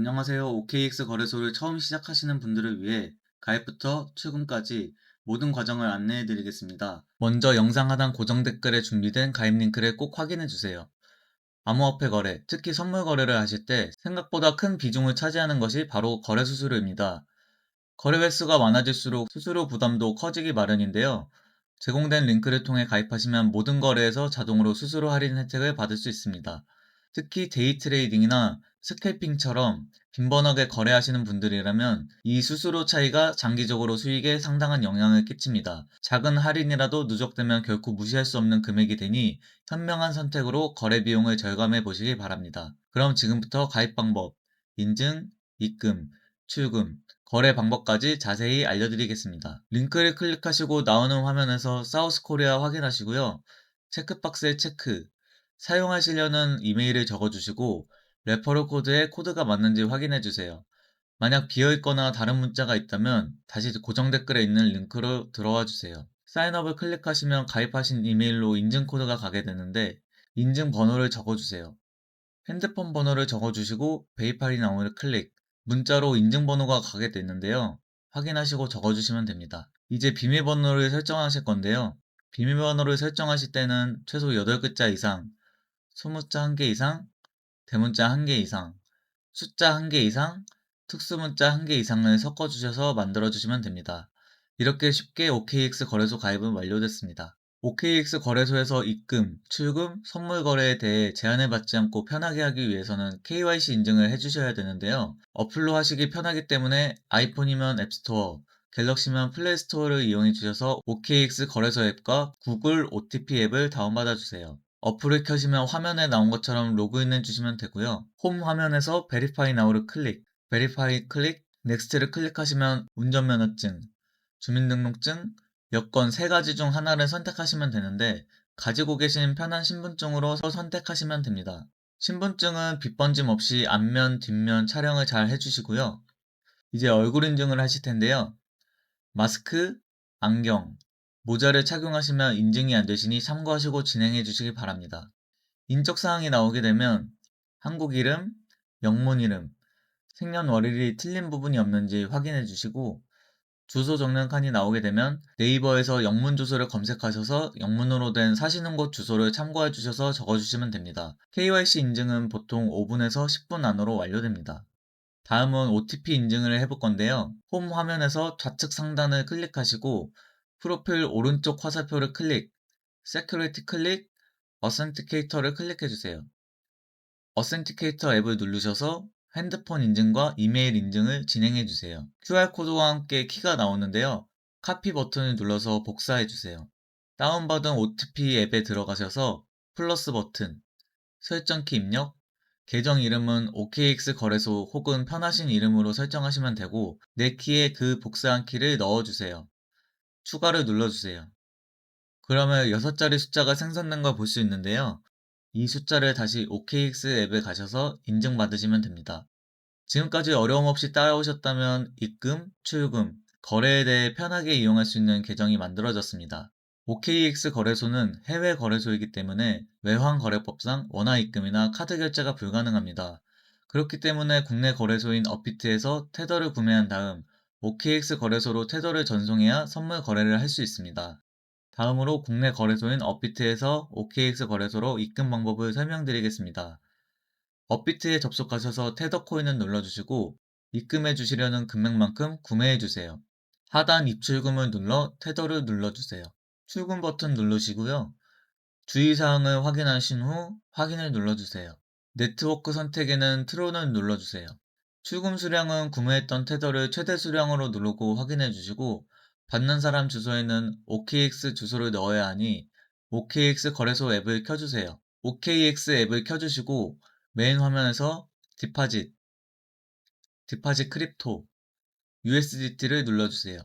안녕하세요. OKX 거래소를 처음 시작하시는 분들을 위해 가입부터 출금까지 모든 과정을 안내해 드리겠습니다. 먼저 영상 하단 고정 댓글에 준비된 가입 링크를 꼭 확인해 주세요. 암호화폐 거래, 특히 선물 거래를 하실 때 생각보다 큰 비중을 차지하는 것이 바로 거래 수수료입니다. 거래 횟수가 많아질수록 수수료 부담도 커지기 마련인데요. 제공된 링크를 통해 가입하시면 모든 거래에서 자동으로 수수료 할인 혜택을 받을 수 있습니다. 특히 데이 트레이딩이나 스캘핑처럼 빈번하게 거래하시는 분들이라면 이 수수료 차이가 장기적으로 수익에 상당한 영향을 끼칩니다. 작은 할인이라도 누적되면 결코 무시할 수 없는 금액이 되니 현명한 선택으로 거래 비용을 절감해 보시기 바랍니다. 그럼 지금부터 가입 방법, 인증, 입금, 출금, 거래 방법까지 자세히 알려드리겠습니다. 링크를 클릭하시고 나오는 화면에서 사우스 코리아 확인하시고요. 체크박스에 체크, 사용하시려는 이메일을 적어주시고 레퍼럴 코드에 코드가 맞는지 확인해주세요. 만약 비어있거나 다른 문자가 있다면 다시 고정 댓글에 있는 링크로 들어와 주세요. 사인업을 클릭하시면 가입하신 이메일로 인증 코드가 가게 되는데 인증 번호를 적어주세요. 핸드폰 번호를 적어주시고 베이팔이 나오는 클릭, 문자로 인증번호가 가게 되는데요. 확인하시고 적어주시면 됩니다. 이제 비밀번호를 설정하실 건데요. 비밀번호를 설정하실 때는 최소 8글자 이상, 소문자 1개 이상, 대문자 1개 이상, 숫자 1개 이상, 특수문자 1개 이상을 섞어주셔서 만들어주시면 됩니다. 이렇게 쉽게 OKX 거래소 가입은 완료됐습니다. OKX 거래소에서 입금, 출금, 선물 거래에 대해 제한을 받지 않고 편하게 하기 위해서는 KYC 인증을 해주셔야 되는데요. 어플로 하시기 편하기 때문에 아이폰이면 앱스토어, 갤럭시면 플레이스토어를 이용해 주셔서 OKX 거래소 앱과 구글 OTP 앱을 다운받아 주세요. 어플을 켜시면 화면에 나온 것처럼 로그인해 주시면 되고요. 홈 화면에서 베리파이 나우를 클릭, 베리파이 클릭, 넥스트를 클릭하시면 운전면허증, 주민등록증, 여권 세 가지 중 하나를 선택하시면 되는데 가지고 계신 편한 신분증으로 선택하시면 됩니다. 신분증은 빛번짐 없이 앞면, 뒷면 촬영을 잘 해주시고요. 이제 얼굴 인증을 하실 텐데요. 마스크, 안경, 모자를 착용하시면 인증이 안 되시니 참고하시고 진행해 주시기 바랍니다. 인적사항이 나오게 되면 한국 이름, 영문 이름, 생년월일이 틀린 부분이 없는지 확인해 주시고 주소 적는 칸이 나오게 되면 네이버에서 영문 주소를 검색하셔서 영문으로 된 사시는 곳 주소를 참고해 주셔서 적어주시면 됩니다. KYC 인증은 보통 5분에서 10분 안으로 완료됩니다. 다음은 OTP 인증을 해볼 건데요. 홈 화면에서 좌측 상단을 클릭하시고 프로필 오른쪽 화살표를 클릭, Security 클릭, Authenticator를 클릭해주세요. 어센티케이터 앱을 누르셔서 핸드폰 인증과 이메일 인증을 진행해주세요. QR코드와 함께 키가 나오는데요. 카피 버튼을 눌러서 복사해주세요. 다운받은 OTP 앱에 들어가셔서 플러스 버튼, 설정키 입력, 계정 이름은 OKX 거래소 혹은 편하신 이름으로 설정하시면 되고 내 키에 그 복사한 키를 넣어주세요. 추가를 눌러주세요. 그러면 6자리 숫자가 생성된 걸 볼 수 있는데요. 이 숫자를 다시 OKX 앱에 가셔서 인증받으시면 됩니다. 지금까지 어려움 없이 따라오셨다면 입금, 출금, 거래에 대해 편하게 이용할 수 있는 계정이 만들어졌습니다. OKX 거래소는 해외 거래소이기 때문에 외환 거래법상 원화 입금이나 카드 결제가 불가능합니다. 그렇기 때문에 국내 거래소인 업비트에서 테더를 구매한 다음 OKX 거래소로 테더를 전송해야 선물 거래를 할 수 있습니다. 다음으로 국내 거래소인 업비트에서 OKX 거래소로 입금 방법을 설명드리겠습니다. 업비트에 접속하셔서 테더 코인을 눌러주시고 입금해 주시려는 금액만큼 구매해 주세요. 하단 입출금을 눌러 테더를 눌러주세요. 출금 버튼 누르시고요. 주의사항을 확인하신 후 확인을 눌러주세요. 네트워크 선택에는 트론을 눌러주세요. 출금 수량은 구매했던 테더를 최대 수량으로 누르고 확인해 주시고 받는 사람 주소에는 OKX 주소를 넣어야 하니 OKX 거래소 앱을 켜주세요. OKX 앱을 켜주시고 메인 화면에서 디파짓 크립토, USDT를 눌러주세요.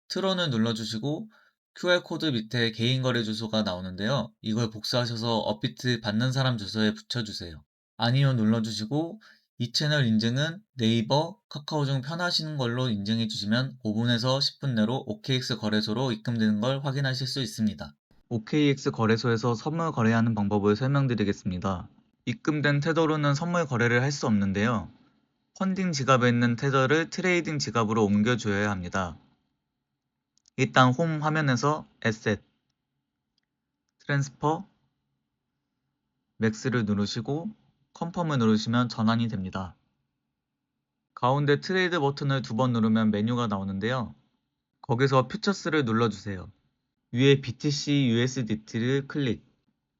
트론을 눌러주시고 QR코드 밑에 개인 거래 주소가 나오는데요. 이걸 복사하셔서 업비트 받는 사람 주소에 붙여주세요. 아니요 눌러주시고 이 채널 인증은 네이버, 카카오 중 편하신 걸로 인증해 주시면 5분에서 10분 내로 OKX 거래소로 입금되는 걸 확인하실 수 있습니다. OKX 거래소에서 선물 거래하는 방법을 설명드리겠습니다. 입금된 테더로는 선물 거래를 할 수 없는데요. 펀딩 지갑에 있는 테더를 트레이딩 지갑으로 옮겨줘야 합니다. 일단 홈 화면에서 에셋, 트랜스퍼, 맥스를 누르시고 컨펌을 누르시면 전환이 됩니다. 가운데 트레이드 버튼을 2번 누르면 메뉴가 나오는데요. 거기서 퓨처스를 눌러주세요. 위에 BTC USDT를 클릭.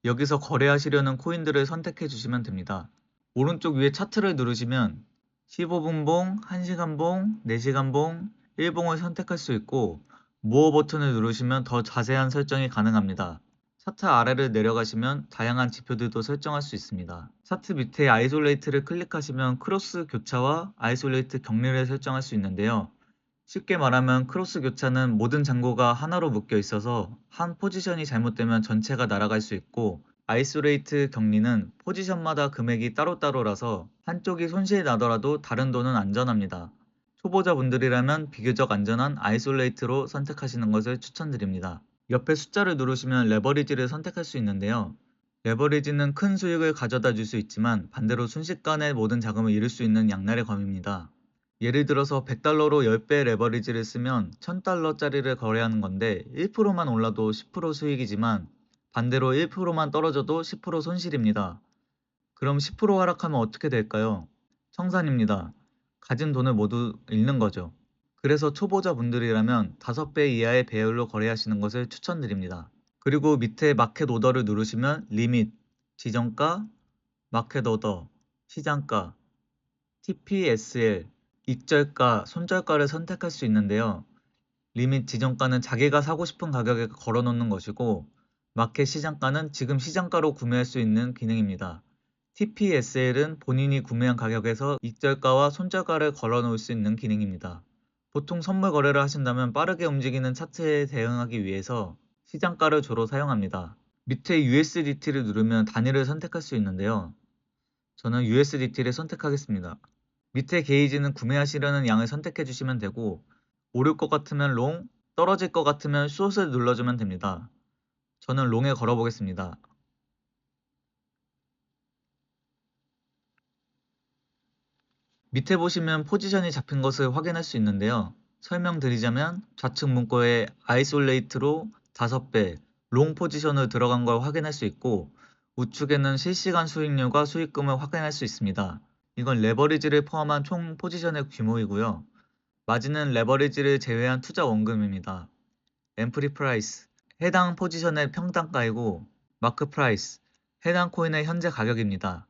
여기서 거래하시려는 코인들을 선택해 주시면 됩니다. 오른쪽 위에 차트를 누르시면 15분봉, 1시간봉, 4시간봉, 1봉을 선택할 수 있고 모어 버튼을 누르시면 더 자세한 설정이 가능합니다. 차트 아래를 내려가시면 다양한 지표들도 설정할 수 있습니다. 차트 밑에 아이솔레이트를 클릭하시면 크로스 교차와 아이솔레이트 격리를 설정할 수 있는데요. 쉽게 말하면 크로스 교차는 모든 잔고가 하나로 묶여 있어서 한 포지션이 잘못되면 전체가 날아갈 수 있고, 아이솔레이트 격리는 포지션마다 금액이 따로따로라서 한쪽이 손실이 나더라도 다른 돈은 안전합니다. 초보자분들이라면 비교적 안전한 아이솔레이트로 선택하시는 것을 추천드립니다. 옆에 숫자를 누르시면 레버리지를 선택할 수 있는데요. 레버리지는 큰 수익을 가져다 줄 수 있지만 반대로 순식간에 모든 자금을 잃을 수 있는 양날의 검입니다. 예를 들어서 100달러로 10배 레버리지를 쓰면 1000달러짜리를 거래하는 건데 1%만 올라도 10% 수익이지만 반대로 1%만 떨어져도 10% 손실입니다. 그럼 10% 하락하면 어떻게 될까요? 청산입니다. 가진 돈을 모두 잃는 거죠. 그래서 초보자분들이라면 5배 이하의 배율로 거래하시는 것을 추천드립니다. 그리고 밑에 마켓 오더를 누르시면 리밋, 지정가, 마켓 오더, 시장가, TPSL, 익절가, 손절가를 선택할 수 있는데요. 리밋 지정가는 자기가 사고 싶은 가격에 걸어놓는 것이고, 마켓 시장가는 지금 시장가로 구매할 수 있는 기능입니다. TPSL은 본인이 구매한 가격에서 익절가와 손절가를 걸어놓을 수 있는 기능입니다. 보통 선물 거래를 하신다면 빠르게 움직이는 차트에 대응하기 위해서 시장가를 주로 사용합니다. 밑에 USDT를 누르면 단위를 선택할 수 있는데요. 저는 USDT를 선택하겠습니다. 밑에 게이지는 구매하시려는 양을 선택해 주시면 되고, 오를 것 같으면 롱, 떨어질 것 같으면 숏을 눌러주면 됩니다. 저는 롱에 걸어보겠습니다. 밑에 보시면 포지션이 잡힌 것을 확인할 수 있는데요. 설명드리자면 좌측 문구에 아이솔레이트로 5배, 롱 포지션을 들어간 걸 확인할 수 있고, 우측에는 실시간 수익률과 수익금을 확인할 수 있습니다. 이건 레버리지를 포함한 총 포지션의 규모이고요. 마진은 레버리지를 제외한 투자 원금입니다. 앰프리 프라이스, 해당 포지션의 평단가이고, 마크 프라이스, 해당 코인의 현재 가격입니다.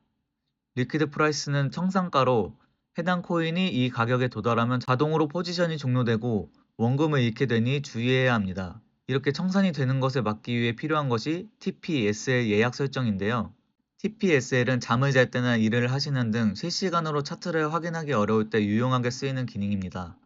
리퀴드 프라이스는 청산가로 해당 코인이 이 가격에 도달하면 자동으로 포지션이 종료되고 원금을 잃게 되니 주의해야 합니다. 이렇게 청산이 되는 것을 막기 위해 필요한 것이 TPSL 예약 설정인데요. TPSL은 잠을 잘 때나 일을 하시는 등 실시간으로 차트를 확인하기 어려울 때 유용하게 쓰이는 기능입니다.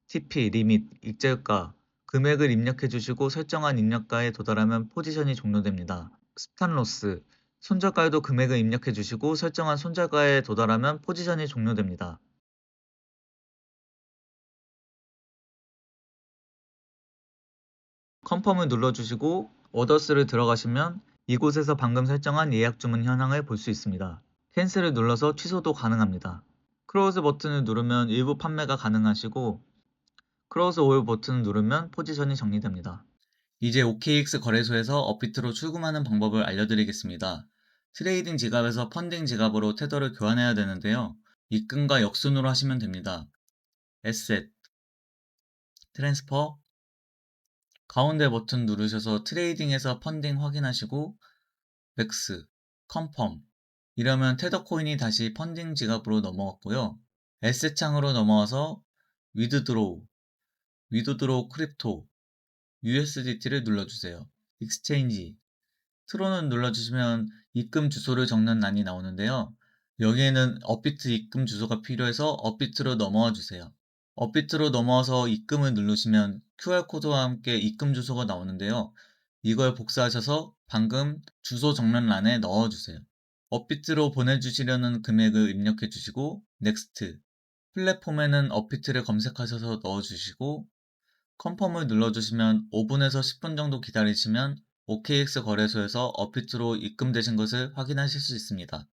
TP, 리밋, 익절가, 금액을 입력해 주시고 설정한 입력가에 도달하면 포지션이 종료됩니다. 스탄로스, 손절가에도 금액을 입력해 주시고 설정한 손절가에 도달하면 포지션이 종료됩니다. 컨펌을 눌러주시고 오더스를 들어가시면 이곳에서 방금 설정한 예약 주문 현황을 볼 수 있습니다. 캔슬을 눌러서 취소도 가능합니다. 크로즈 버튼을 누르면 일부 판매가 가능하시고 크로즈 올 버튼을 누르면 포지션이 정리됩니다. 이제 OKX 거래소에서 업비트로 출금하는 방법을 알려드리겠습니다. 트레이딩 지갑에서 펀딩 지갑으로 테더를 교환해야 되는데요. 입금과 역순으로 하시면 됩니다. 에셋, 트랜스퍼, 가운데 버튼 누르셔서 트레이딩에서 펀딩 확인하시고 맥스, 컨펌 이러면 테더 코인이 다시 펀딩 지갑으로 넘어갔고요. 에셋 창으로 넘어와서 위드드로우, 위드드로우 크립토, USDT를 눌러주세요. 익스체인지, 트론을 눌러주시면 입금 주소를 적는 란이 나오는데요. 여기에는 업비트 입금 주소가 필요해서 업비트로 넘어와 주세요. 업비트로 넘어와서 입금을 누르시면 QR코드와 함께 입금 주소가 나오는데요. 이걸 복사하셔서 방금 주소 적는 란에 넣어주세요. 업비트로 보내주시려는 금액을 입력해 주시고 넥스트, 플랫폼에는 업비트를 검색하셔서 넣어주시고 컨펌을 눌러주시면 5분에서 10분 정도 기다리시면 OKX 거래소에서 업비트로 입금되신 것을 확인하실 수 있습니다.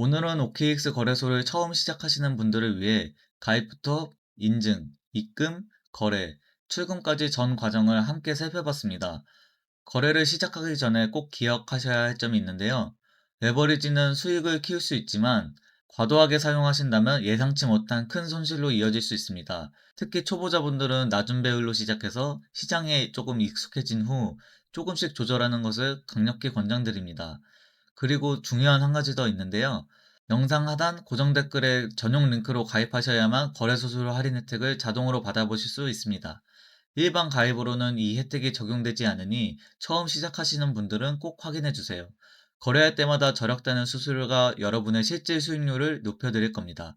오늘은 OKX 거래소를 처음 시작하시는 분들을 위해 가입부터 인증, 입금, 거래, 출금까지 전 과정을 함께 살펴봤습니다. 거래를 시작하기 전에 꼭 기억하셔야 할 점이 있는데요. 레버리지는 수익을 키울 수 있지만 과도하게 사용하신다면 예상치 못한 큰 손실로 이어질 수 있습니다. 특히 초보자분들은 낮은 배율로 시작해서 시장에 조금 익숙해진 후 조금씩 조절하는 것을 강력히 권장드립니다. 그리고 중요한 한 가지 더 있는데요. 영상 하단 고정 댓글에 전용 링크로 가입하셔야만 거래 수수료 할인 혜택을 자동으로 받아보실 수 있습니다. 일반 가입으로는 이 혜택이 적용되지 않으니 처음 시작하시는 분들은 꼭 확인해 주세요. 거래할 때마다 절약되는 수수료가 여러분의 실제 수익률을 높여드릴 겁니다.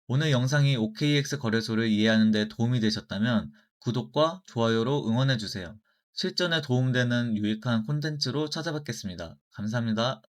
오늘 영상이 OKX 거래소를 이해하는 데 도움이 되셨다면 구독과 좋아요로 응원해 주세요. 실전에 도움되는 유익한 콘텐츠로 찾아뵙겠습니다. 감사합니다.